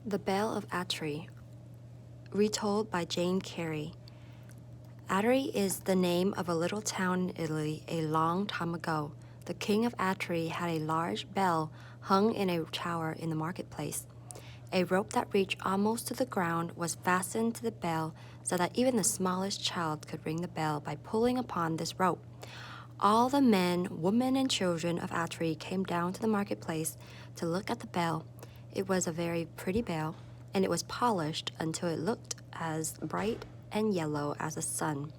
The Bell of Atri, retold by Jane Carey. Atri is the name of a little town in Italy a long time ago. The king of Atri had a large bell hung in a tower in the marketplace. A rope that reached almost to the ground was fastened to the bell so that even the smallest child could ring the bell by pulling upon this rope. All the men, women, and children of Atri came down to the marketplace to look at the bell. It was a very pretty bell, and it was polished until it looked as bright and yellow as the sun.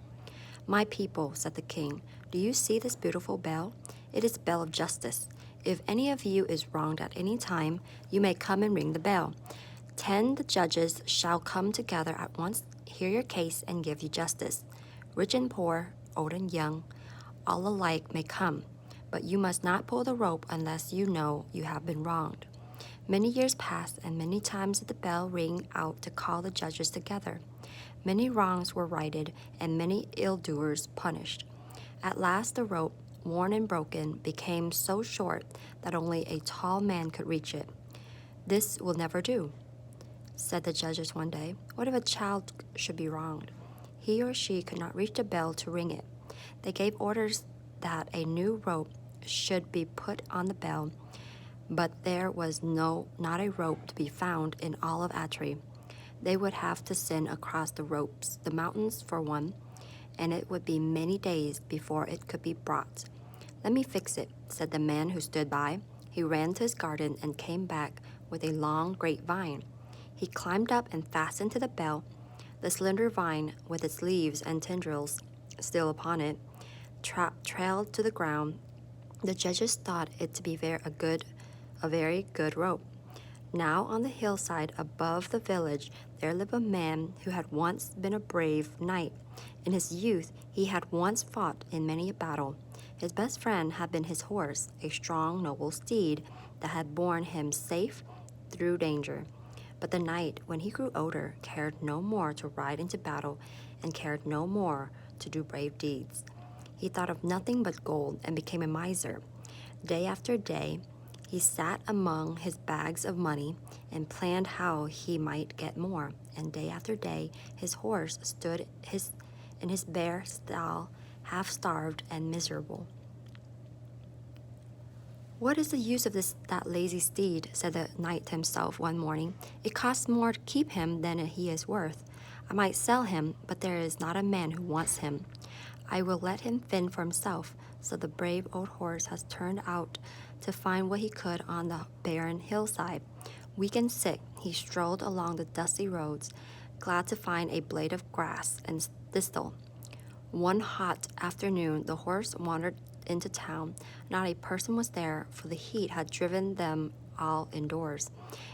"My people," said the king, "do you see this beautiful bell? It is the bell of justice. If any of you is wronged at any time, you may come and ring the bell. 10 judges shall come together at once, hear your case, and give you justice. Rich and poor, old and young, all alike may come, but you must not pull the rope unless you know you have been wronged." Many years passed, and many times did the bell ring out to call the judges together. Many wrongs were righted, and many ill-doers punished. At last the rope, worn and broken, became so short that only a tall man could reach it. "This will never do," said the judges one day. "What if a child should be wronged? He or she could not reach the bell to ring it." They gave orders that a new rope should be put on the bell, but there was not a rope to be found in all of Atri. They would have to send across the mountains for one, and it would be many days before it could be brought. "Let me fix it," said the man who stood by. He ran to his garden and came back with a long grapevine. He climbed up and fastened to the bell. The slender vine, with its leaves and tendrils still upon it, trailed to the ground. The judges thought it to be a very good rope. Now on the hillside above the village there lived a man who had once been a brave knight. In his youth he had once fought in many a battle. His best friend had been his horse, a strong, noble steed that had borne him safe through danger. But the knight, when he grew older, cared no more to ride into battle and cared no more to do brave deeds. He thought of nothing but gold and became a miser. Day after day, he sat among his bags of money and planned how he might get more, and day after day his horse stood in his bare stall, half-starved and miserable. "What is the use of that lazy steed?" said the knight to himself one morning. "It costs more to keep him than he is worth. I might sell him, but there is not a man who wants him. I will let him fend for himself." So the brave old horse has turned out to find what he could on the barren hillside. Weak and sick, he strolled along the dusty roads, glad to find a blade of grass and thistle. One hot afternoon, the horse wandered into town. Not a person was there, for the heat had driven them all indoors.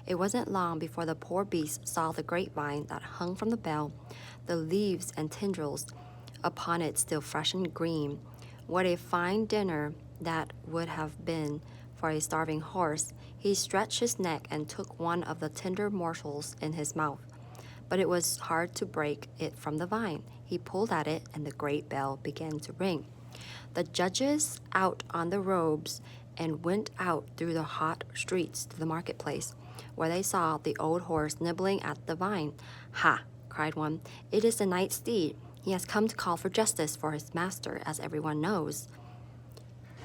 It wasn't long before the poor beast saw the grapevine that hung from the bell, the leaves and tendrils upon it still fresh and green. What a fine dinner that would have been for a starving horse. He stretched his neck and took one of the tender morsels in his mouth. But it was hard to break it from the vine. He pulled at it, and the great bell began to ring. The judges out on the robes and went out through the hot streets to the marketplace, where they saw the old horse nibbling at the vine. "Ha!" cried one. "It is the knight's steed. He has come to call for justice, for his master, as everyone knows,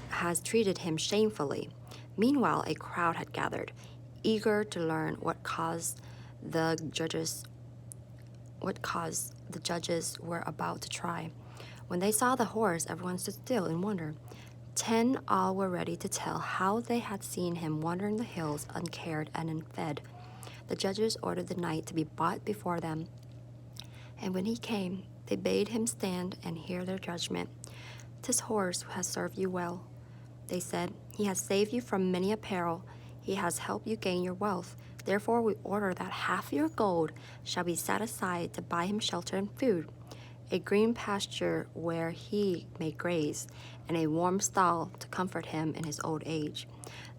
has treated him shamefully." Meanwhile, a crowd had gathered, eager to learn what cause the judges were about to try. When they saw the horse, everyone stood still in wonder. 10 all were ready to tell how they had seen him wandering the hills uncared and unfed. The judges ordered the knight to be brought before them, and when he came, they bade him stand and hear their judgment. "This horse has served you well," they said. "He has saved you from many a peril. He has helped you gain your wealth. Therefore we order that half your gold shall be set aside to buy him shelter and food, a green pasture where he may graze, and a warm stall to comfort him in his old age."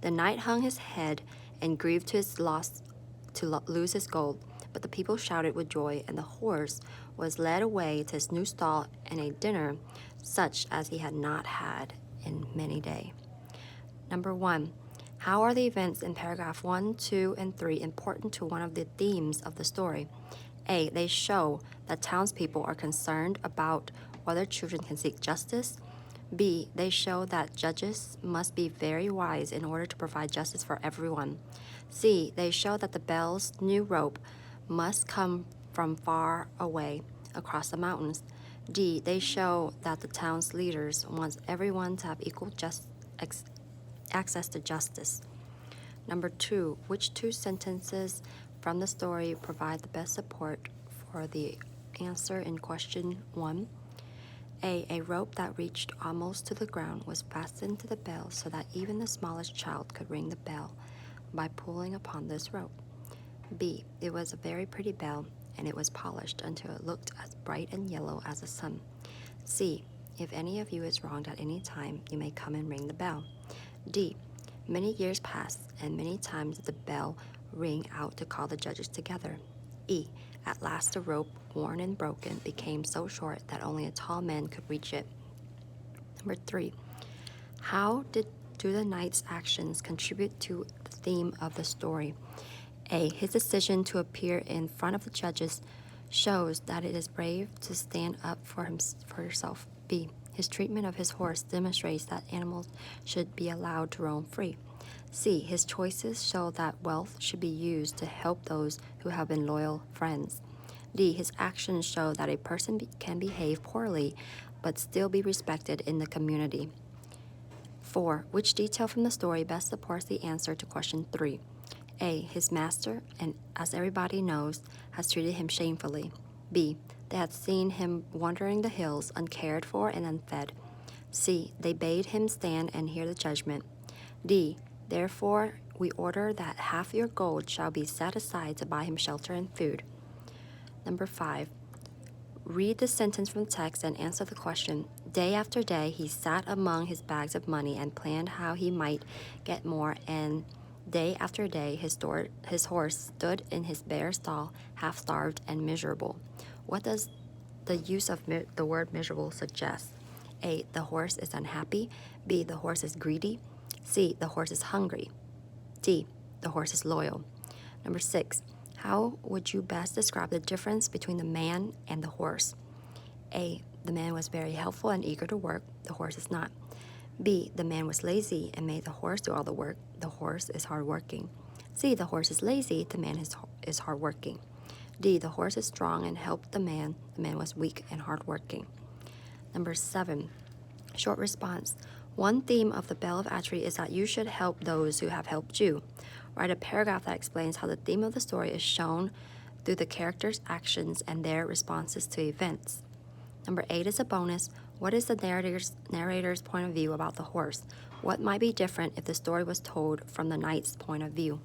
The knight hung his head and grieved to lose his gold, but the people shouted with joy, and the horse was led away to his new stall and a dinner such as he had not had in many days. Number 1. How are the events in paragraph 1, 2, and 3 important to one of the themes of the story? A. They show that townspeople are concerned about whether children can seek justice. B. They show that judges must be very wise in order to provide justice for everyone. C. They show that the bell's new rope must come from far away across the mountains. D. They show that the town's leaders want everyone to have equal access to justice. Number 2, which two sentences from the story provide the best support for the answer in question 1? A rope that reached almost to the ground was fastened to the bell so that even the smallest child could ring the bell by pulling upon this rope. B. It was a very pretty bell, and it was polished until it looked as bright and yellow as the sun. C. If any of you is wronged at any time, you may come and ring the bell. D. Many years passed, and many times did the bell ring out to call the judges together. E. At last the rope, worn and broken, became so short that only a tall man could reach it. Number 3. How do the knight's actions contribute to the theme of the story? A. His decision to appear in front of the judges shows that it is brave to stand up for yourself. B. His treatment of his horse demonstrates that animals should be allowed to roam free. C. His choices show that wealth should be used to help those who have been loyal friends. D. His actions show that a person can behave poorly but still be respected in the community. 4. Which detail from the story best supports the answer to question 3? A. His master, and as everybody knows, has treated him shamefully. B. They had seen him wandering the hills, uncared for and unfed. C. They bade him stand and hear the judgment. D. Therefore, we order that half your gold shall be set aside to buy him shelter and food. Number 5. Read the sentence from the text and answer the question. Day after day, he sat among his bags of money and planned how he might get more, and day after day, his horse stood in his bare stall, half-starved and miserable. What does the use of the word miserable suggest? A. The horse is unhappy. B. The horse is greedy. C. The horse is hungry. D. The horse is loyal. Number 6. How would you best describe the difference between the man and the horse? A. The man was very helpful and eager to work. The horse is not. B. The man was lazy and made the horse do all the work. The horse is hardworking. C. The horse is lazy. The man is hardworking. D. The horse is strong and helped the man. The man was weak and hardworking. Number 7. Short response. One theme of the Bell of Atri is that you should help those who have helped you. Write a paragraph that explains how the theme of the story is shown through the characters' actions and their responses to events. Number 8 is a bonus. What is the narrator's point of view about the horse? What might be different if the story was told from the knight's point of view?